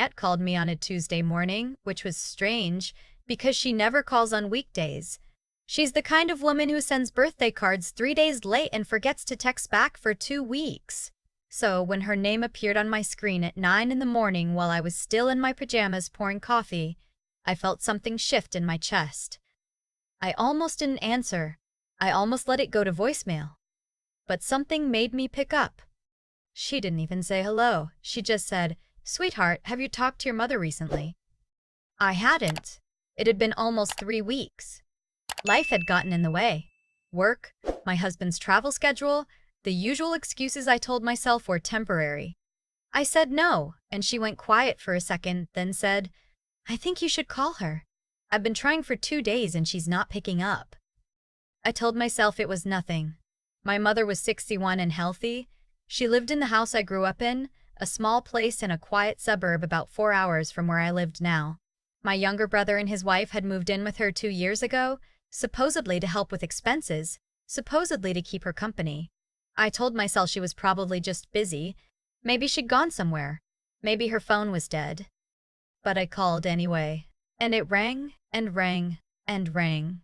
aunt called me on a Tuesday morning, which was strange because she never calls on weekdays. She's the kind of woman who sends birthday cards 3 days late and forgets to text back for 2 weeks. So when her name appeared on my screen at 9 in the morning while I was still in my pajamas pouring coffee, I felt something shift in my chest. I almost didn't answer. I almost let it go to voicemail. But something made me pick up. She didn't even say hello. She just said, "Sweetheart, have you talked to your mother recently?" I hadn't. It had been almost 3 weeks. Life had gotten in the way. Work, my husband's travel schedule, the usual excuses I told myself were temporary. I said no, and she went quiet for a second, then said, "I think you should call her. I've been trying for 2 days and she's not picking up." I told myself it was nothing. My mother was 61 and healthy. She lived in the house I grew up in, a small place in a quiet suburb about 4 hours from where I lived now. My younger brother and his wife had moved in with her 2 years ago, supposedly to help with expenses, supposedly to keep her company. I told myself she was probably just busy. Maybe she'd gone somewhere. Maybe her phone was dead. But I called anyway, and it rang and rang and rang.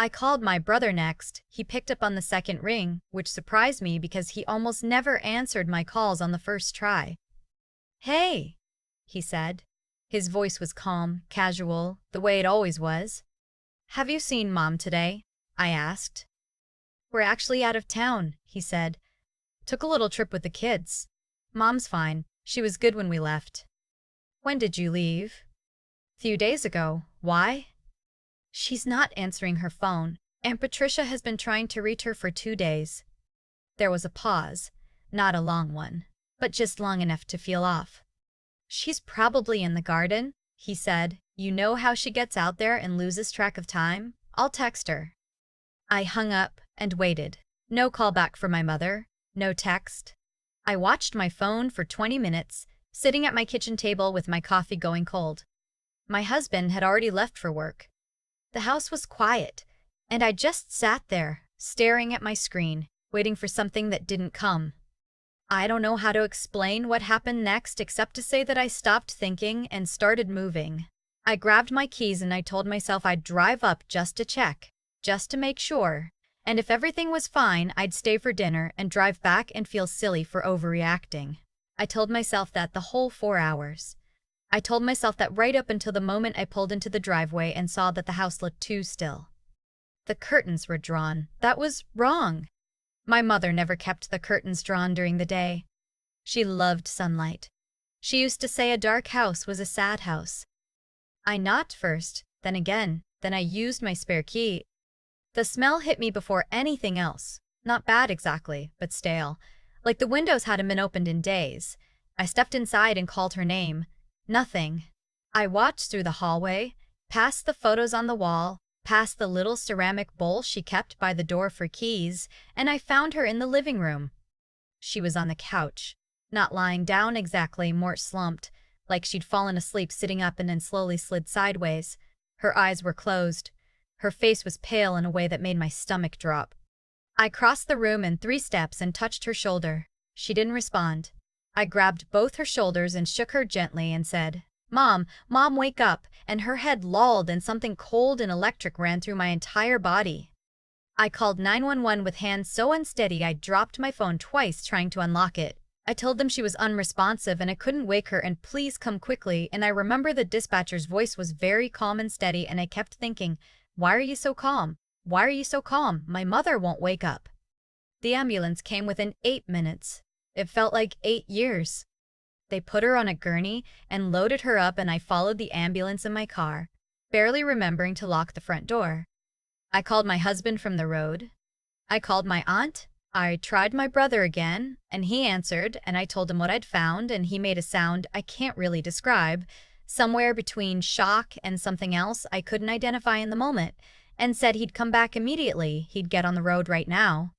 I called my brother next. He picked up on the second ring, which surprised me because he almost never answered my calls on the first try. "Hey," he said. His voice was calm, casual, the way it always was. "Have you seen Mom today?" I asked. "We're actually out of town," he said. "Took a little trip with the kids. Mom's fine. She was good when we left." "When did you leave?" "Few days ago. Why?" "She's not answering her phone. Aunt Patricia has been trying to reach her for 2 days." There was a pause, not a long one, but just long enough to feel off. "She's probably in the garden," he said. "You know how she gets out there and loses track of time? I'll text her." I hung up and waited. No call back from my mother, no text. I watched my phone for 20 minutes, sitting at my kitchen table with my coffee going cold. My husband had already left for work. The house was quiet, and I just sat there, staring at my screen, waiting for something that didn't come. I don't know how to explain what happened next except to say that I stopped thinking and started moving. I grabbed my keys and I told myself I'd drive up just to check, just to make sure, and if everything was fine, I'd stay for dinner and drive back and feel silly for overreacting. I told myself that the whole 4 hours. I told myself that right up until the moment I pulled into the driveway and saw that the house looked too still. The curtains were drawn. That was wrong. My mother never kept the curtains drawn during the day. She loved sunlight. She used to say a dark house was a sad house. I knocked first, then again, then I used my spare key. The smell hit me before anything else. Not bad exactly, but stale. Like the windows hadn't been opened in days. I stepped inside and called her name. Nothing. I watched through the hallway, past the photos on the wall, past the little ceramic bowl she kept by the door for keys, and I found her in the living room. She was on the couch, not lying down exactly, more slumped, like she'd fallen asleep sitting up and then slowly slid sideways. Her eyes were closed. Her face was pale in a way that made my stomach drop. I crossed the room in 3 steps and touched her shoulder. She didn't respond. I grabbed both her shoulders and shook her gently and said, Mom, wake up," and her head lolled and something cold and electric ran through my entire body. I called 911 with hands so unsteady I dropped my phone twice trying to unlock it. I told them she was unresponsive and I couldn't wake her and please come quickly, and I remember the dispatcher's voice was very calm and steady, and I kept thinking, why are you so calm? Why are you so calm? My mother won't wake up. The ambulance came within 8 minutes. It felt like 8 years. They put her on a gurney and loaded her up, and I followed the ambulance in my car, barely remembering to lock the front door. I called my husband from the road. I called my aunt. I tried my brother again, and he answered, and I told him what I'd found, and he made a sound I can't really describe, somewhere between shock and something else I couldn't identify in the moment, and said he'd come back immediately. He'd get on the road right now.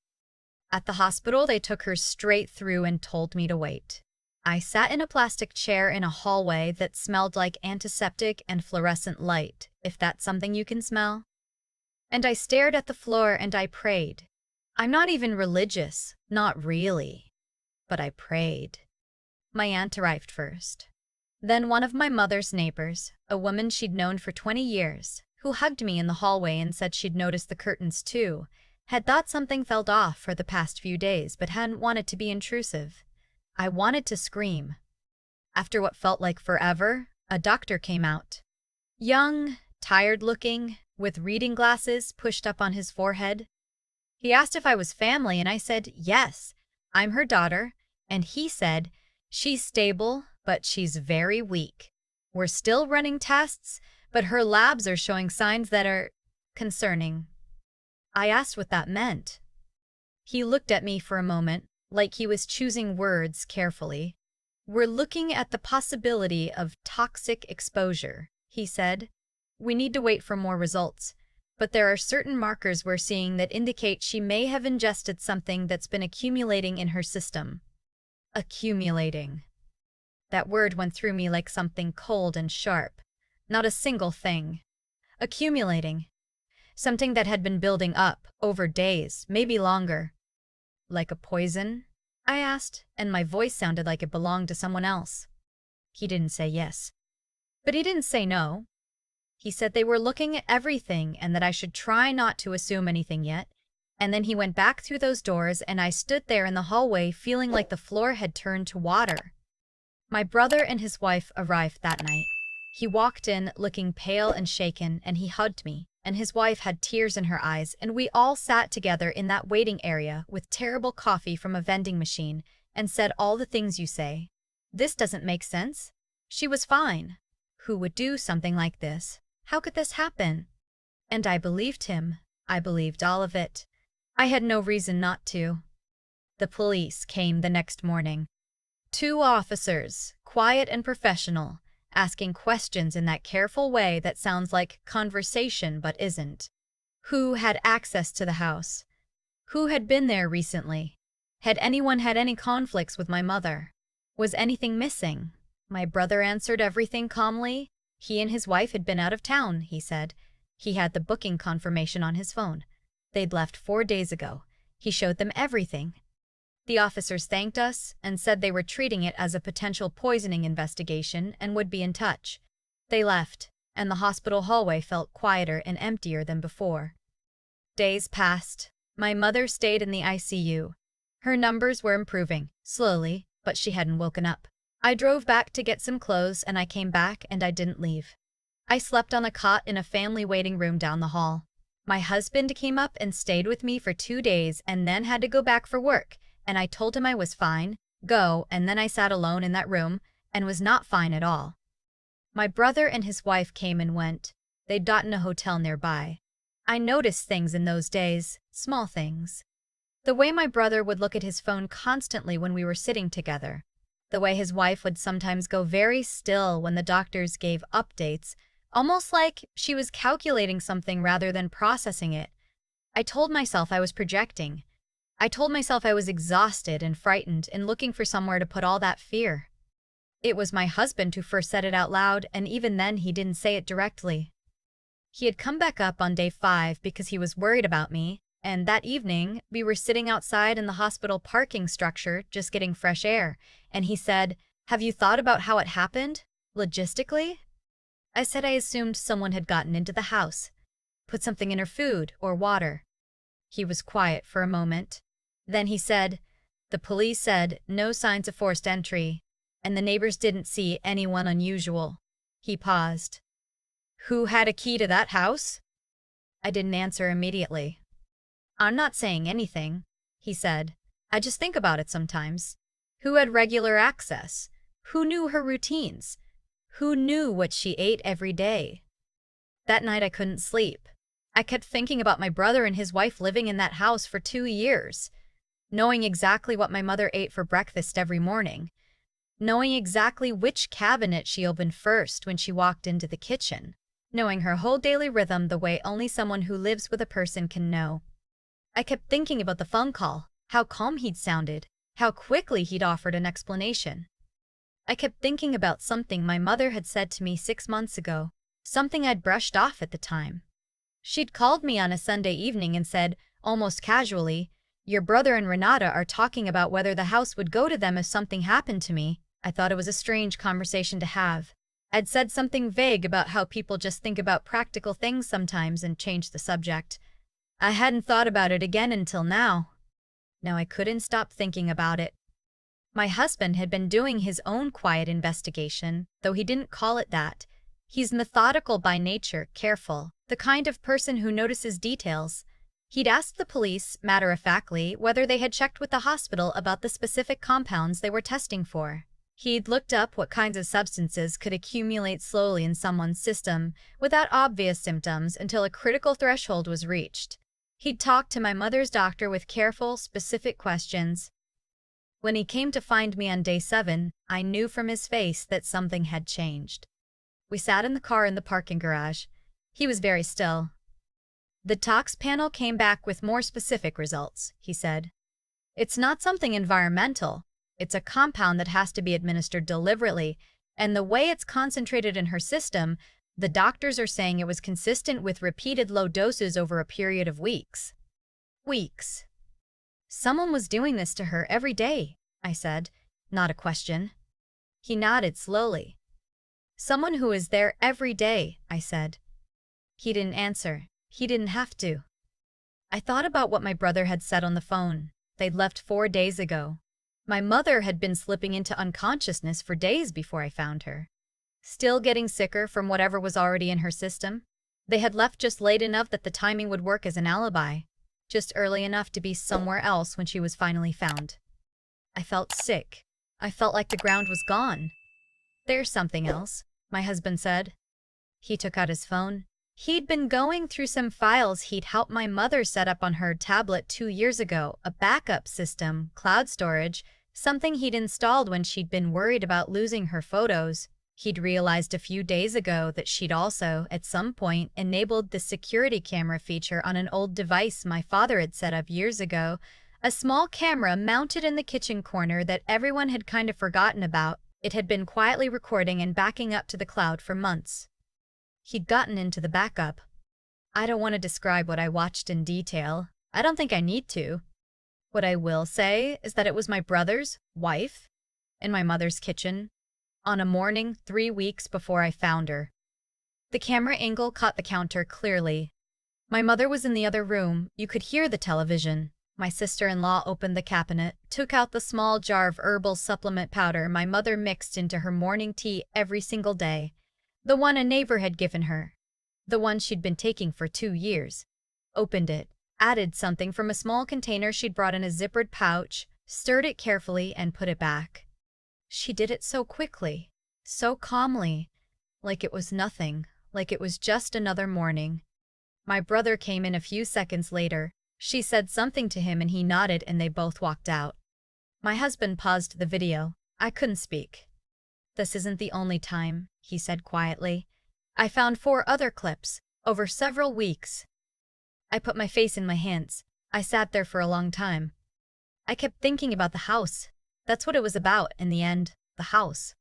At the hospital, they took her straight through and told me to wait. I sat in a plastic chair in a hallway that smelled like antiseptic and fluorescent light, if that's something you can smell. And I stared at the floor and I prayed. I'm not even religious, not really. But I prayed. My aunt arrived first. Then one of my mother's neighbors, a woman she'd known for 20 years, who hugged me in the hallway and said she'd noticed the curtains too, had thought something felt off for the past few days but hadn't wanted to be intrusive. I wanted to scream. After what felt like forever, a doctor came out. Young, tired-looking, with reading glasses pushed up on his forehead. He asked if I was family and I said, yes, I'm her daughter, and he said, she's stable, but she's very weak. We're still running tests, but her labs are showing signs that are concerning. I asked what that meant. He looked at me for a moment, like he was choosing words carefully. We're looking at the possibility of toxic exposure, he said. We need to wait for more results, but there are certain markers we're seeing that indicate she may have ingested something that's been accumulating in her system. Accumulating. That word went through me like something cold and sharp. Not a single thing. Accumulating. Something that had been building up over days, maybe longer. Like a poison? I asked, and my voice sounded like it belonged to someone else. He didn't say yes. But he didn't say no. He said they were looking at everything and that I should try not to assume anything yet. And then he went back through those doors and I stood there in the hallway feeling like the floor had turned to water. My brother and his wife arrived that night. He walked in looking pale and shaken and he hugged me, and his wife had tears in her eyes, and we all sat together in that waiting area with terrible coffee from a vending machine and said all the things you say. This doesn't make sense. She was fine. Who would do something like this? How could this happen? And I believed him. I believed all of it. I had no reason not to. The police came the next morning. 2 officers, quiet and professional, asking questions in that careful way that sounds like conversation but isn't. Who had access to the house? Who had been there recently? Had anyone had any conflicts with my mother? Was anything missing? My brother answered everything calmly. He and his wife had been out of town, he said. He had the booking confirmation on his phone. They'd left 4 days ago. He showed them everything. The officers thanked us and said they were treating it as a potential poisoning investigation and would be in touch. They left, and the hospital hallway felt quieter and emptier than before. Days passed. My mother stayed in the ICU. Her numbers were improving, slowly, but she hadn't woken up. I drove back to get some clothes and I came back and I didn't leave. I slept on a cot in a family waiting room down the hall. My husband came up and stayed with me for 2 days and then had to go back for work. And I told him I was fine, go, and then I sat alone in that room and was not fine at all. My brother and his wife came and went. They'd gotten a hotel nearby. I noticed things in those days, small things. The way my brother would look at his phone constantly when we were sitting together. The way his wife would sometimes go very still when the doctors gave updates, almost like she was calculating something rather than processing it. I told myself I was projecting. I told myself I was exhausted and frightened and looking for somewhere to put all that fear. It was my husband who first said it out loud, and even then he didn't say it directly. He had come back up on day 5 because he was worried about me, and that evening we were sitting outside in the hospital parking structure just getting fresh air, and he said, "Have you thought about how it happened, logistically?" I said I assumed someone had gotten into the house, put something in her food or water. He was quiet for a moment. Then he said, "The police said no signs of forced entry, and the neighbors didn't see anyone unusual." He paused. "Who had a key to that house?" I didn't answer immediately. "I'm not saying anything," he said. "I just think about it sometimes. Who had regular access? Who knew her routines? Who knew what she ate every day?" That night I couldn't sleep. I kept thinking about my brother and his wife living in that house for 2 years. Knowing exactly what my mother ate for breakfast every morning, knowing exactly which cabinet she opened first when she walked into the kitchen, knowing her whole daily rhythm the way only someone who lives with a person can know. I kept thinking about the phone call, how calm he'd sounded, how quickly he'd offered an explanation. I kept thinking about something my mother had said to me 6 months ago, something I'd brushed off at the time. She'd called me on a Sunday evening and said, almost casually, "Your brother and Renata are talking about whether the house would go to them if something happened to me." I thought it was a strange conversation to have. I'd said something vague about how people just think about practical things sometimes and change the subject. I hadn't thought about it again until now. Now I couldn't stop thinking about it. My husband had been doing his own quiet investigation, though he didn't call it that. He's methodical by nature, careful, the kind of person who notices details. He'd asked the police, matter-of-factly, whether they had checked with the hospital about the specific compounds they were testing for. He'd looked up what kinds of substances could accumulate slowly in someone's system without obvious symptoms until a critical threshold was reached. He'd talked to my mother's doctor with careful, specific questions. When he came to find me on day 7, I knew from his face that something had changed. We sat in the car in the parking garage. He was very still. The tox panel came back with more specific results, he said. It's not something environmental. It's a compound that has to be administered deliberately, and the way it's concentrated in her system, the doctors are saying it was consistent with repeated low doses over a period of weeks. Weeks. Someone was doing this to her every day, I said, not a question. He nodded slowly. Someone who is there every day, I said. He didn't answer. He didn't have to. I thought about what my brother had said on the phone. They'd left 4 days ago. My mother had been slipping into unconsciousness for days before I found her. Still getting sicker from whatever was already in her system. They had left just late enough that the timing would work as an alibi. Just early enough to be somewhere else when she was finally found. I felt sick. I felt like the ground was gone. There's something else, my husband said. He took out his phone. He'd been going through some files he'd helped my mother set up on her tablet 2 years ago, a backup system, cloud storage, something he'd installed when she'd been worried about losing her photos. He'd realized a few days ago that she'd also, at some point, enabled the security camera feature on an old device my father had set up years ago, a small camera mounted in the kitchen corner that everyone had kind of forgotten about. It had been quietly recording and backing up to the cloud for months. He'd gotten into the backup. I don't want to describe what I watched in detail. I don't think I need to. What I will say is that it was my brother's wife in my mother's kitchen on a morning 3 weeks before I found her. The camera angle caught the counter clearly. My mother was in the other room. You could hear the television. My sister-in-law opened the cabinet, took out the small jar of herbal supplement powder my mother mixed into her morning tea every single day. The one a neighbor had given her. The one she'd been taking for 2 years. Opened it, added something from a small container she'd brought in a zippered pouch, stirred it carefully, and put it back. She did it so quickly, so calmly, like it was nothing, like it was just another morning. My brother came in a few seconds later. She said something to him and he nodded and they both walked out. My husband paused the video. I couldn't speak. This isn't the only time, he said quietly. I found 4 other clips, over several weeks. I put my face in my hands. I sat there for a long time. I kept thinking about the house. That's what it was about, in the end, the house.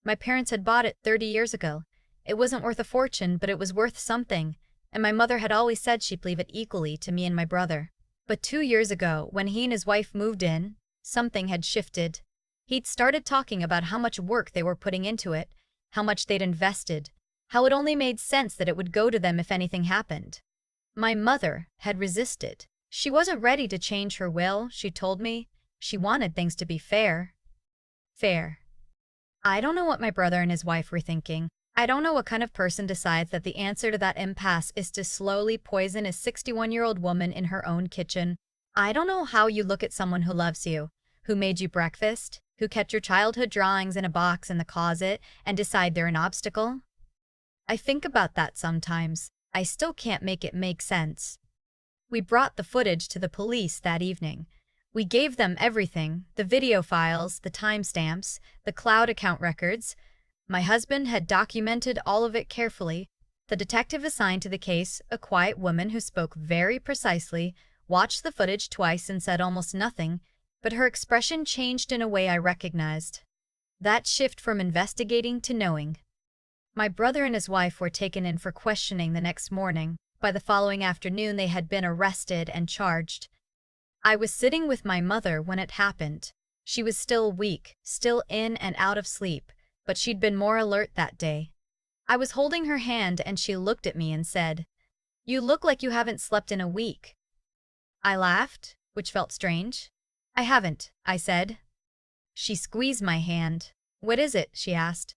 My parents had bought it 30 years ago. It wasn't worth a fortune, but it was worth something, and my mother had always said she'd leave it equally to me and my brother. But 2 years ago, when he and his wife moved in, something had shifted. He'd started talking about how much work they were putting into it, how much they'd invested, how it only made sense that it would go to them if anything happened. My mother had resisted. She wasn't ready to change her will, she told me. She wanted things to be fair. Fair. I don't know what my brother and his wife were thinking. I don't know what kind of person decides that the answer to that impasse is to slowly poison a 61-year-old woman in her own kitchen. I don't know how you look at someone who loves you, who made you breakfast, who kept your childhood drawings in a box in the closet, and decide they're an obstacle. I think about that sometimes. I still can't make it make sense. We brought the footage to the police that evening. We gave them everything, the video files, the timestamps, the cloud account records. My husband had documented all of it carefully. The detective assigned to the case, a quiet woman who spoke very precisely, watched the footage twice and said almost nothing, but her expression changed in a way I recognized. That shift from investigating to knowing. My brother and his wife were taken in for questioning the next morning. By the following afternoon, they had been arrested and charged. I was sitting with my mother when it happened. She was still weak, still in and out of sleep, but she'd been more alert that day. I was holding her hand and she looked at me and said, "You look like you haven't slept in a week." I laughed, which felt strange. "I haven't," I said. She squeezed my hand. "What is it?" she asked.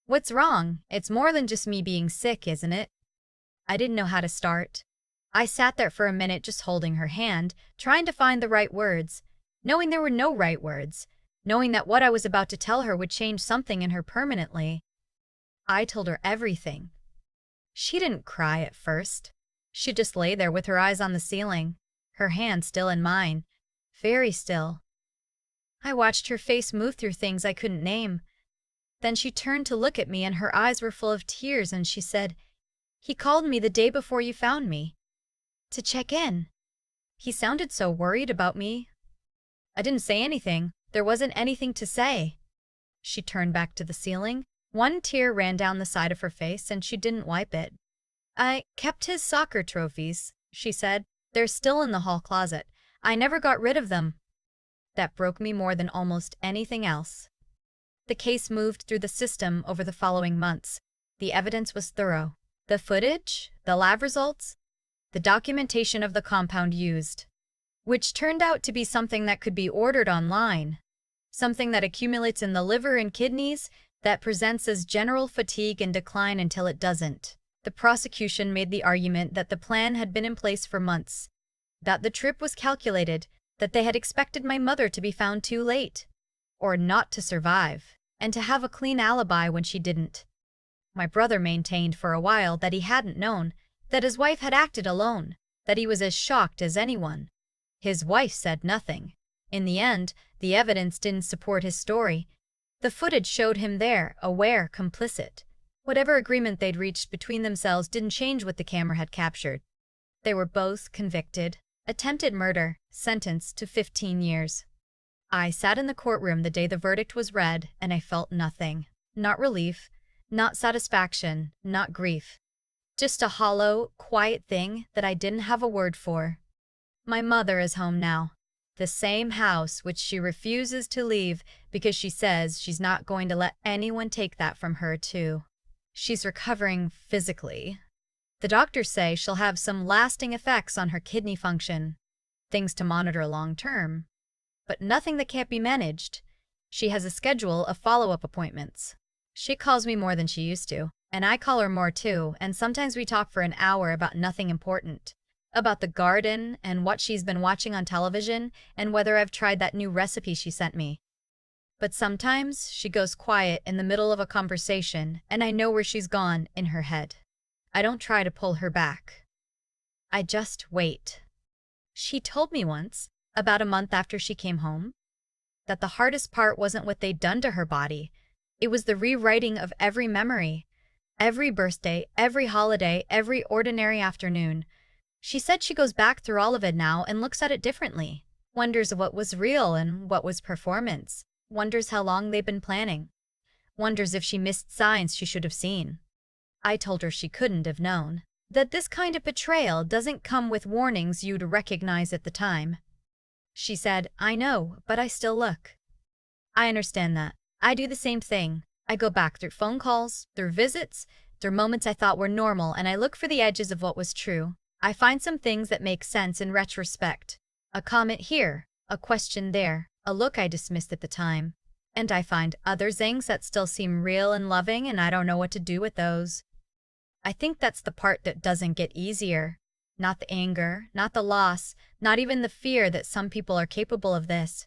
"What's wrong? It's more than just me being sick, isn't it?" I didn't know how to start. I sat there for a minute just holding her hand, trying to find the right words, knowing there were no right words, knowing that what I was about to tell her would change something in her permanently. I told her everything. She didn't cry at first. She just lay there with her eyes on the ceiling, her hand still in mine, very still. I watched her face move through things I couldn't name. Then she turned to look at me and her eyes were full of tears and she said, "He called me the day before you found me. To check in. He sounded so worried about me." I didn't say anything. There wasn't anything to say. She turned back to the ceiling. One tear ran down the side of her face and she didn't wipe it. "I kept his soccer trophies," she said. "They're still in the hall closet. I never got rid of them." That broke me more than almost anything else. The case moved through the system over the following months. The evidence was thorough. The footage, the lab results, the documentation of the compound used, which turned out to be something that could be ordered online, something that accumulates in the liver and kidneys, that presents as general fatigue and decline until it doesn't. The prosecution made the argument that the plan had been in place for months, that the trip was calculated, that they had expected my mother to be found too late, or not to survive, and to have a clean alibi when she didn't. My brother maintained for a while that he hadn't known, that his wife had acted alone, that he was as shocked as anyone. His wife said nothing. In the end, the evidence didn't support his story. The footage showed him there, aware, complicit. Whatever agreement they'd reached between themselves didn't change what the camera had captured. They were both convicted. Attempted murder, sentenced to 15 years. I sat in the courtroom the day the verdict was read, and I felt nothing. Not relief, not satisfaction, not grief. Just a hollow, quiet thing that I didn't have a word for. My mother is home now. The same house which she refuses to leave because she says she's not going to let anyone take that from her too. She's recovering physically. The doctors say she'll have some lasting effects on her kidney function, things to monitor long term, but nothing that can't be managed. She has a schedule of follow-up appointments. She calls me more than she used to, and I call her more too, and sometimes we talk for an hour about nothing important. About the garden and what she's been watching on television and whether I've tried that new recipe she sent me. But sometimes she goes quiet in the middle of a conversation and I know where she's gone in her head. I don't try to pull her back. I just wait. She told me once, about a month after she came home, that the hardest part wasn't what they'd done to her body. It was the rewriting of every memory, every birthday, every holiday, every ordinary afternoon. She said she goes back through all of it now and looks at it differently, wonders what was real and what was performance, wonders how long they've been planning, wonders if she missed signs she should have seen. I told her she couldn't have known, that this kind of betrayal doesn't come with warnings you'd recognize at the time. She said, "I know, but I still look." I understand that. I do the same thing. I go back through phone calls, through visits, through moments I thought were normal, and I look for the edges of what was true. I find some things that make sense in retrospect. A comment here, a question there, a look I dismissed at the time. And I find other things that still seem real and loving, and I don't know what to do with those. I think that's the part that doesn't get easier. Not the anger, not the loss, not even the fear that some people are capable of this.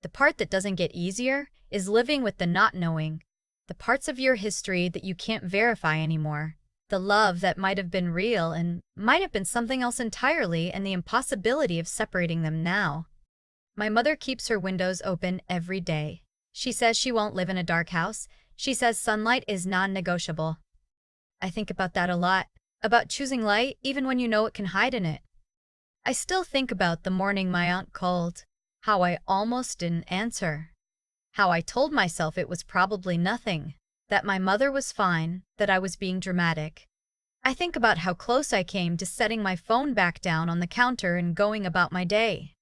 The part that doesn't get easier is living with the not knowing, the parts of your history that you can't verify anymore, the love that might have been real and might have been something else entirely, and the impossibility of separating them now. My mother keeps her windows open every day. She says she won't live in a dark house. She says sunlight is non-negotiable. I think about that a lot, about choosing light even when you know it can hide in it. I still think about the morning my aunt called, how I almost didn't answer, how I told myself it was probably nothing, that my mother was fine, that I was being dramatic. I think about how close I came to setting my phone back down on the counter and going about my day.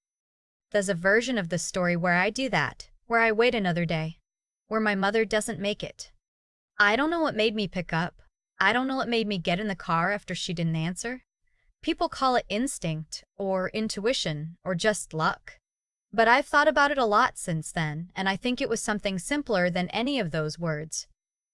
There's a version of the story where I do that, where I wait another day, where my mother doesn't make it. I don't know what made me pick up. I don't know what made me get in the car after she didn't answer. People call it instinct, or intuition, or just luck. But I've thought about it a lot since then, and I think it was something simpler than any of those words.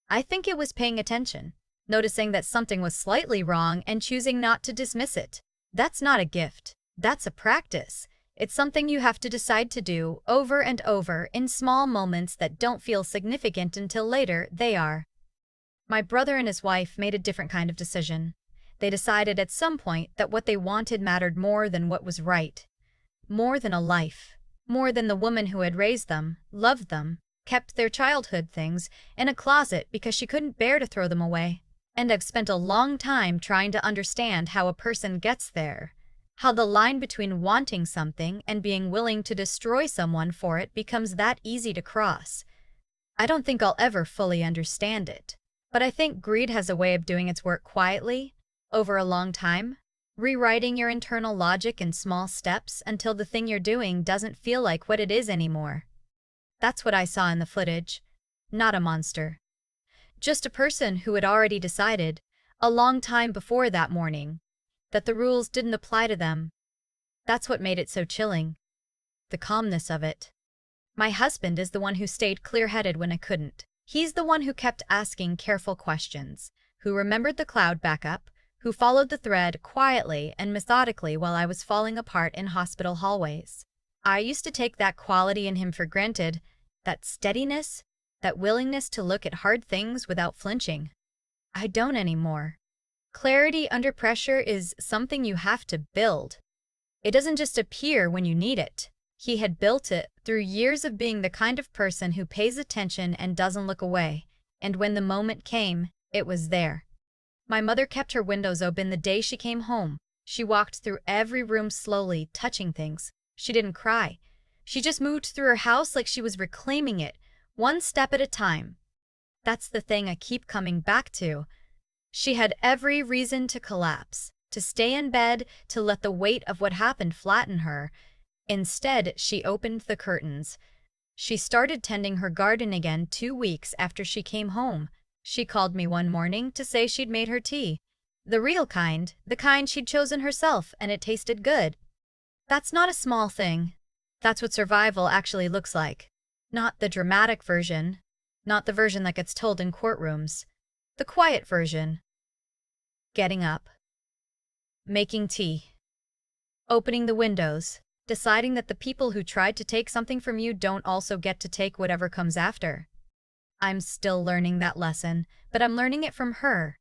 I think it was paying attention, noticing that something was slightly wrong and choosing not to dismiss it. That's not a gift. That's a practice. It's something you have to decide to do over and over in small moments that don't feel significant until later they are. My brother and his wife made a different kind of decision. They decided at some point that what they wanted mattered more than what was right, more than a life, more than the woman who had raised them, loved them, kept their childhood things in a closet because she couldn't bear to throw them away. And I've spent a long time trying to understand how a person gets there, how the line between wanting something and being willing to destroy someone for it becomes that easy to cross. I don't think I'll ever fully understand it, but I think greed has a way of doing its work quietly, over a long time, rewriting your internal logic in small steps until the thing you're doing doesn't feel like what it is anymore. That's what I saw in the footage. Not a monster. Just a person who had already decided, a long time before that morning, that the rules didn't apply to them. That's what made it so chilling. The calmness of it. My husband is the one who stayed clear-headed when I couldn't. He's the one who kept asking careful questions, who remembered the cloud backup, who followed the thread quietly and methodically while I was falling apart in hospital hallways. I used to take that quality in him for granted, that steadiness, that willingness to look at hard things without flinching. I don't anymore. Clarity under pressure is something you have to build. It doesn't just appear when you need it. He had built it through years of being the kind of person who pays attention and doesn't look away, and when the moment came, it was there. My mother kept her windows open the day she came home. She walked through every room slowly, touching things. She didn't cry. She just moved through her house like she was reclaiming it, one step at a time. That's the thing I keep coming back to. She had every reason to collapse, to stay in bed, to let the weight of what happened flatten her. Instead, she opened the curtains. She started tending her garden again 2 weeks after she came home. She called me one morning to say she'd made her tea. The real kind, the kind she'd chosen herself, and it tasted good. That's not a small thing. That's what survival actually looks like. Not the dramatic version, not the version that gets told in courtrooms. The quiet version. Getting up. Making tea. Opening the windows. Deciding that the people who tried to take something from you don't also get to take whatever comes after. I'm still learning that lesson, but I'm learning it from her.